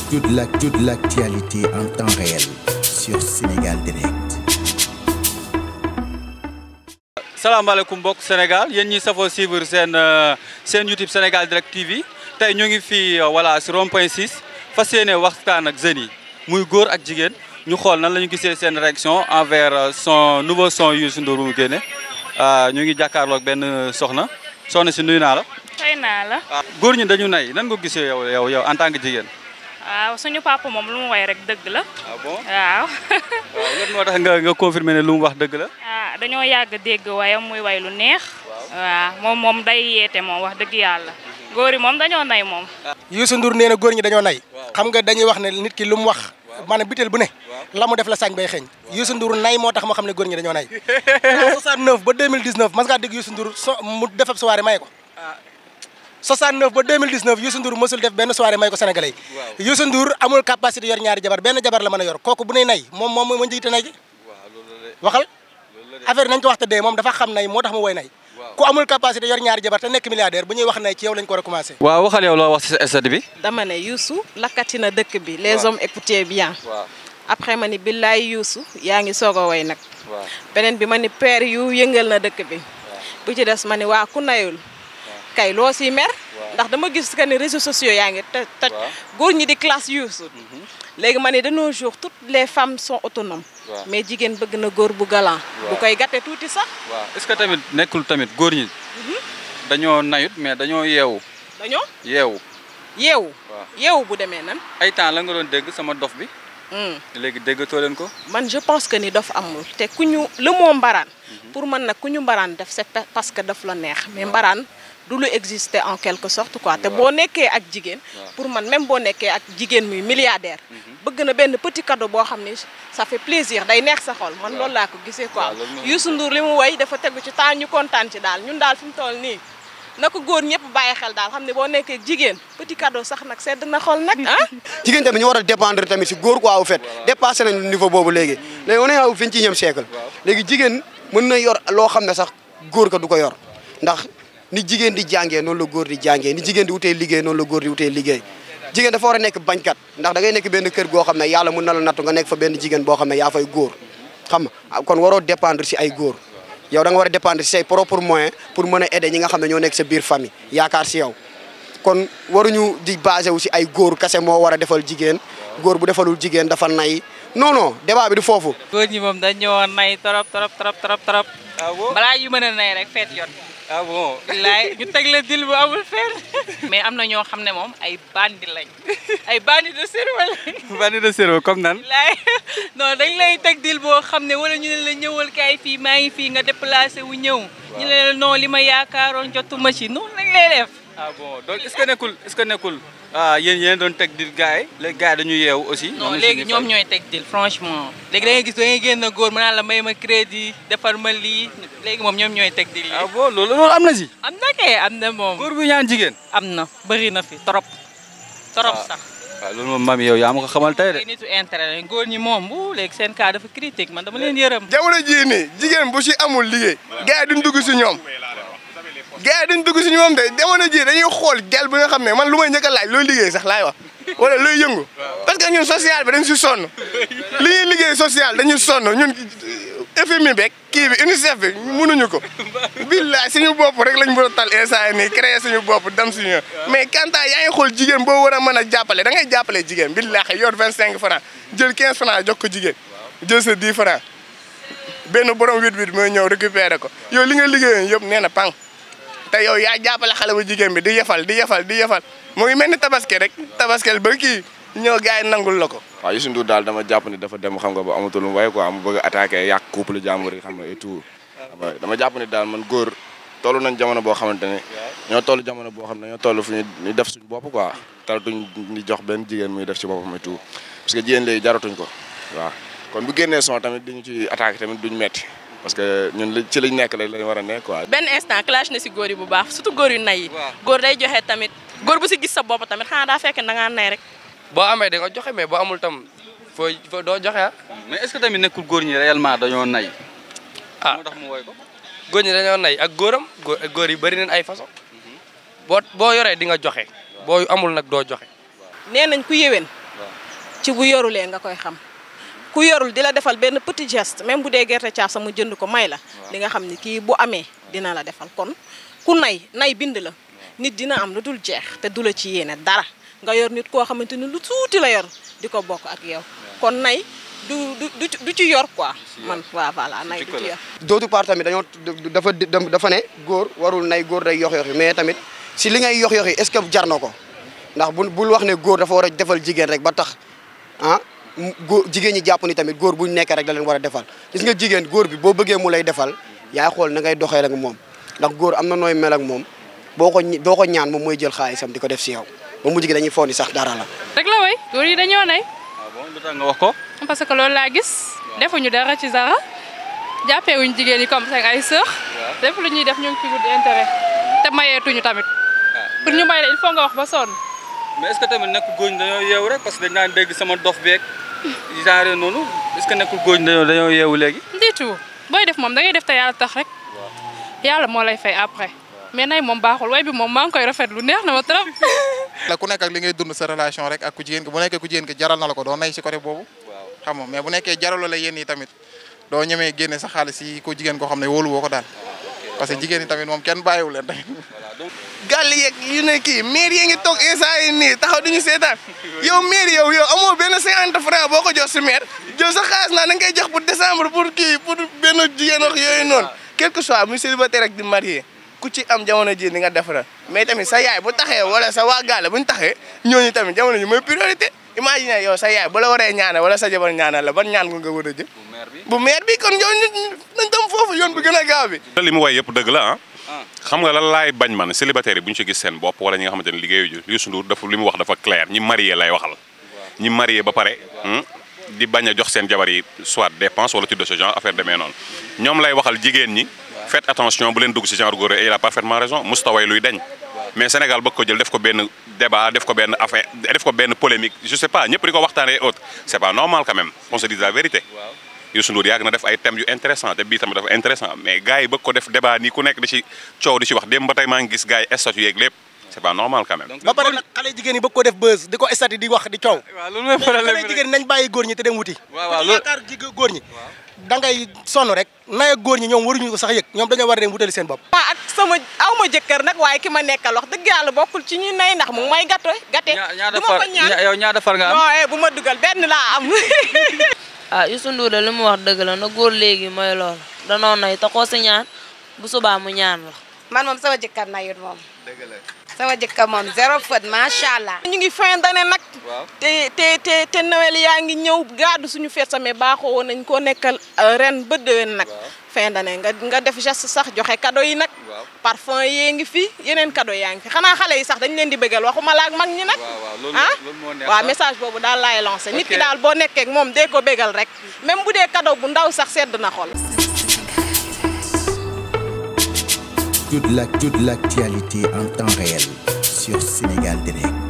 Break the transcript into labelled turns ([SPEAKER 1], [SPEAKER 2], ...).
[SPEAKER 1] Toute l'actualité en temps réel sur Sénégal Direct.
[SPEAKER 2] salaamaaleykum mbokk Sénégal yéen ñi safoo suivre seen YouTube Sénégal Direct TV tey ñu ngi fii voilà si rond-point 6 fas yéene waxtaan ak jeunes yi muy góor ak jigéen ñu xool nan la ñu gisee seen réaction envers son nouveau son Youssou Ndour mu génne ñu ngi jàkkaarloog benn soxna si nuyu naa la.
[SPEAKER 3] xëy naa la.
[SPEAKER 2] góor ñi dañu nay nan nga gisee yow en tant que jigéen.
[SPEAKER 3] waaw suñu papa moom lu mu way rek dëgg la.
[SPEAKER 2] ah bon
[SPEAKER 3] waaw.
[SPEAKER 2] waaw lan moo tax nga confirmer ne lu mu wax dëgg la.
[SPEAKER 3] dañoo yàgg dégg wayam muy way lu neex. waaw moom day yeete moom wax dëgg yàlla. góor yi moom dañoo nay moom.
[SPEAKER 4] Youssou Ndour nee na góor ñi dañoo nay. xam nga dañuy wax ne nit ki lu mu wax. maanaam bitel bu ne. la mu def la sañ bay xeeñ. Youssou Ndour nay moo tax ma xam ne góor ñi dañoo nay. 69 ba 2019 mas ngaa dégg Youssou Ndour mu def ab soirée may ko. 69 ba 2019 Youssou Ndour mësul def benn soirée may ko sénégalais yi. Youssou Ndour amul capacité yor ñaari jabar benn jabar la mën a yor kooku bu nay nay moom moo njiite nay gi. waxal affaire nañ ko wax te dee moom dafa xam nay moo tax mu woy nay. ku amul capacité yor ñaari jabar te nekk milliardaire bu ñuy wax nay ci yow lañ ko war a commencé.
[SPEAKER 2] waaw waxal yow loo wax ci sa stade bi.
[SPEAKER 5] dama ne Youssou lakkati na dëkk bi les hommes écoutaient bien. après ma ni billaay Youssou yaa ngi soog a woy nag. beneen bi ma ni père yu yëngal na dëkk bi. bu ci des ma ni waa ku nayul kay loo siy mer ndax dama gis que ni réseaux sociaux yaa ngi toj góor ñi di classe Youssou léegi ma ne de nos jours toutes les femmes sont autonomes mais jigéen bëgg na góor bu galant bu koy gàtte tuuti sax
[SPEAKER 2] waaw est-ce que tamit nekkul tamit góor ñi dañoo nayut mais dañoo yeewu
[SPEAKER 5] yeewu bu demee nan
[SPEAKER 2] ay temps la nga doon dégg sama dof bi léegi déggatoo leen ko
[SPEAKER 5] man je pense que ni dof amul te ku ñu le mot mbaraan pour man nag ku ñu mbaraan def c'est parce que daf la neex mais mbaraan du lu exister en quelque sorte quoi te boo nekkee ak jigéen pour man même boo nekkee ak jigéen muy milliardaire bëgg na benn petit cadeau boo xam ni ça fait plaisir day neex sa xol man loolu laa ko gisee quoi Youssou Ndour li mu way dafa tegu ci temps ñu kontaan ci daal ñun daal fi mu toll nii na ko góor ñëpp bàyyi xel daal xam ne boo nekkee jigéen petit cadeau sax nag sedd na xol nag
[SPEAKER 6] jigéen tamit ñu war a dépendre tamit si góor quoi au fait dépassé nañ niveau boobu léegi on est au 21e siècle léegi jigéen mën na yor loo xam ne sax góor ka du ko yor ndax ni jigéen di jàngee noonu la góor di jàngee ni jigéen di wutee liggéey noonu la góor di wutee liggéey jigéen dafa war a nekk bañkat ndax da ngay nekk benn kër goo xam ne yàlla mën na la nattu nga nekk fa benn jigéen boo xam ne yaa fay góor xam nga kon waroo dépendre si ay góor yow da nga war a dépendre si say propre moyen pour mën a aider ñi nga xam ne ñoo nekk sa biir famille yaakaar si yow kon waruñu di basé wu si ay góor kese moo war a defal jigéen góor bu defalul jigéen dafa nay non débat bi du foofu.
[SPEAKER 7] góor ñi moom dañoo nay trop. balaa yu mën a nay rek feet jot.
[SPEAKER 2] ah bon
[SPEAKER 7] billaay ñu teg la dil bu amul fenn. mais am na ñoo xam ne moom ay bandi lañ ay bandi de cerveau lañ.
[SPEAKER 2] bandi de cerveau comme nan.
[SPEAKER 7] billaay non dañ lay teg dil boo xam ne wala ñu ne la ñëwal kaay fii maa ngi fii nga déplacé wu ñëw. ñu ne la non li ma yaakaaroon jotuma ci noonu lañ lay def.
[SPEAKER 2] ah bon donc est-ce que nekkul yéen doon teg dil gars yi léegi gars yi dañu yeewu aussi.
[SPEAKER 7] non léegi ñoom ñooy teg dil franchement. léegi da ngay gis da ngay génn góor mu naan la may ma crédit defar ma lii léegi moom ñoom ñooy teg dil yi.
[SPEAKER 2] ah bon loolu am na si.
[SPEAKER 7] am na kay am na moom.
[SPEAKER 2] góor bu ñaan jigéen.
[SPEAKER 7] am na bëri na fi trop sax.
[SPEAKER 2] waaw loolu moom mami yow yaa ma ko xamal tey de.
[SPEAKER 7] nitu intérêt la góor ñi moom bu léegi seen cas dafa critique man dama leen yërëm.
[SPEAKER 8] jamono jii nii jigéen bu si amul liggéey. gars yi duñ dugg si ñoom. gars yi duñ dugg si ñoom de jamono jii dañuy xool gel bi nga xam ne man lu may njëkk a laaj looy liggéey sax laay wax wala looy yëngu parce que ñun social bi dañ si sonn li ñuy liggéey social dañuy sonn ñun FMI beeg kii bi UNICEF bi mënuñu ko billaay suñu bopp rek lañ mën a tal instant nii créer suñu bopp dem suñu mais kanta yaa ngi xool jigéen boo war a mën a jàppale da ngay jàppale jigéen billaay yor 25 francs jël 15 francs jox ko jigéen jël sa 10 francs benn borom 8-8 mooy ñëw récupérer ko yow li nga liggéeyoon yëpp nee na pang te yow yaa jàppale xale bu jigéen bi di yefal mu ngi mel ni tabaski rek tabaskel ba kii ñëw gars yi nangul la ko.
[SPEAKER 9] waaw Youssou Ndour daal dama jàpp ni dafa dem xam nga ba amatul lu mu way quoi mu bëgg a attaqué yàq couple jàmbur yi xam nga et tout dama jàpp ni daal man góor toll nañ jamono boo xamante ne ñoo toll jamono boo xam ne ñoo toll fu ñu def suñu bopp quoi talatuñ ñu jox benn jigéen muy def ci boppam et tout parce que jigéen léegi jaratuñ ko waaw kon bu génnee son tamit diñu ci attaqué tamit duñ metti parce que ñun ci lañ nekk rek lañ war a nekk quoi.
[SPEAKER 5] benn instant clash na si góor yi bu baax surtout góor yu nay yi. góor day joxe tamit góor bu si gis sa bopp tamit xanaa daa fekk da ngaa nay rek.
[SPEAKER 10] boo amee da nga joxe mais boo amul tam foo doo joxe ah.
[SPEAKER 2] mais est-ce que tamit nekkul góor ñi réellement dañoo nay.
[SPEAKER 10] ah
[SPEAKER 2] moo tax mu woy ko.
[SPEAKER 10] góor ñi dañoo nay ak góoram góor yi bëri nañ ay façon boo yoree di nga joxe boo amul nag doo joxe.
[SPEAKER 5] nee nañ ku yéwén ci bu yorulee nga koy xam ku yorul di la defal benn petit geste même bu dee gerte caaf sama jënd ko may la li nga xam ni kii bu amee dina la defal kon ku nay bind la nit dina am lu dul jeex te du la ci yéene dara nga yor nit koo xamante ni lu tuuti la yor di ko bokk ak yow kon nay du ci yor quoi man waaw voilà nay du ci yor.
[SPEAKER 6] d'autre part tamit dafa ne góor warul nay góor day yox-yoxi mais tamit si li ngay yox-yoxi est-ce que jar na ko ndax bul wax ne góor dafa war a defal jigéen rek ba tax góor jigéen ñi jàpp ni tamit góor bu ñu nekkee rek da leen war a defal gis nga jigéen góor bi boo bëggee mu lay defal yaay xool na ngay doxee ak moom ndax góor am na nooy mel ak moom doo ko ñaan moom mooy jël xaalisam di ko def si yow ba mujj gi dañuy foog ni sax dara la.
[SPEAKER 3] rek la way góor yi dañoo nay.
[SPEAKER 2] bon lu tax nga wax ko.
[SPEAKER 3] parce que loolu laa gis defuñu dara ci dara jàppeewuñ jigéen yi comme seen ay sœur lépp lu ñuy def ñu ngi ci wut intérêt te mayeetuñu tamit pour ñu may la il faut nga wax ba sonn.
[SPEAKER 2] mais est-ce que tamit nekkul góor ñi dañoo yeewu rek parce que dañ naan dégg sama dof beeg genre noonu est-ce que nekkul góor ñi dañoo yeewu léegi.
[SPEAKER 3] du tout booy def moom da ngay def te yàlla tax rek yàlla moo lay fay après mais nay moom baaxul way bi moom maa ngi koy rafetlu neex na ma trop.
[SPEAKER 11] la ku nekk ak li ngay dund sa relation rek ak ku jigéen ki bu nekkee ku jigéen ki jaral na la ko doo nay si côté boobu xam nga mais bu nekkee jaraloo la yéen yi tamit doo ñemee génne sa xaalis si ko jigéen koo xam ne wóolu woo ko daal parce que jigéen yi tamit moom kenn bàyyiwu leen tamit.
[SPEAKER 8] gàll yeeg yu ne kii maire yi ngi toog instant yi nii taxaw duñu seetaan yow maire yow amoo benn 50 francs boo ko jox si maire jël sa xaalis naa da nga koy jox pour décembre pour kii pour benn jigéen wax yooyu noonu quel que soit muy célibataire rek di marié ku ci am jamono ji ni nga defara mais tamit sa yaay bu taxee wala sa waa gaale buñu taxee ñooñu tamit jamono ji mooy priorité imagine yow sa yaay bu la waree ñaanal wala sa jabar ñaanal la ban ñaan nga war a jël bu maire bi kon yow nañ dem foofu yoon bu gën a gaaw bi
[SPEAKER 12] li mu way yëpp dëgg la xam nga lan laay bañ man célibataire yi bu ñu ci gis seen bopp wala ñi nga xamante ne liggéeyu Youssou Ndour dafa li mu wax dafa clair ñi marié lay waxal ñi marié ba pare di bañ a jox seen jabar yi soit dépense wala truc de ce genre affaire demee noonu ñoom lay waxal jigéen ñi faites attention bu leen dugg ci genre góor et il a parfaitement raison mustaway luy dañ mais Sénégal bëgg ko jël def ko benn débat def ko benn affaire def ko benn polémique je sais pas ñëpp di ko waxtaanee autre c'est pas normal quand même qu'on se dise la vérité Youssou Ndour yàgg na def ay thèmes yu intéressant te bii tamit dafa intéressant mais gars yi bëgg ko def débat nii ku nekk di ci coow di ci wax démb ba tey maa ngi gis gars yi statut yeeg lépp c'est pas normal quand même.
[SPEAKER 4] ba pare nag xale jigéen yi bëgg ko def buzz di ko statut di wax di coow.
[SPEAKER 2] waaw loolu mooy problème
[SPEAKER 4] xale jigéen nañ bàyyi góor ñi te dem wuti.
[SPEAKER 2] waaw
[SPEAKER 4] loolu yaakaar góor ñi. da ngay sonn rek nay ak góor ñi ñoom waruñu ko sax yëg ñoom dañoo war a dem wutali seen bopp.
[SPEAKER 5] ak sama aw ma jëkkër nag waaye ki ma nekkal wax dëgg yàlla bokkul ci ñuy nay ndax mu may gàtte. du ma ko ñaan
[SPEAKER 2] yow ñaata far nga am.
[SPEAKER 5] non bu ma dugal benn laa am.
[SPEAKER 13] Youssou Ndour li mu wax dëgg la na góor léegi mooy loolu danoo nay te koo si ñaan bu subaa mu ñaan la.
[SPEAKER 14] man moom sama jëkkër nayut moom. dëgg la sama jëkkër moom zéro faute macha allah.
[SPEAKER 5] ñu ngi fin d'année nag. te Noël yaa ngi ñëw gàddu suñu feet samay baaxoo woon nañ koo nekkal ren ba déwén nag. fin d'année nga def geste sax joxe cadeau yi nag. parfum yee ngi fi yeneen cadeau yaa ngi fi xanaa xale yi sax dañ leen di bëggal waxuma la ak mag ñi nag. waaw message boobu daal laay lancé. nit ki daal boo nekkee ak moom dee ko bëggal rek même bu dee cadeau bu ndaw sax sedd na xol.
[SPEAKER 1] Toute l'actualité en temps réel sur Sénégal Direct.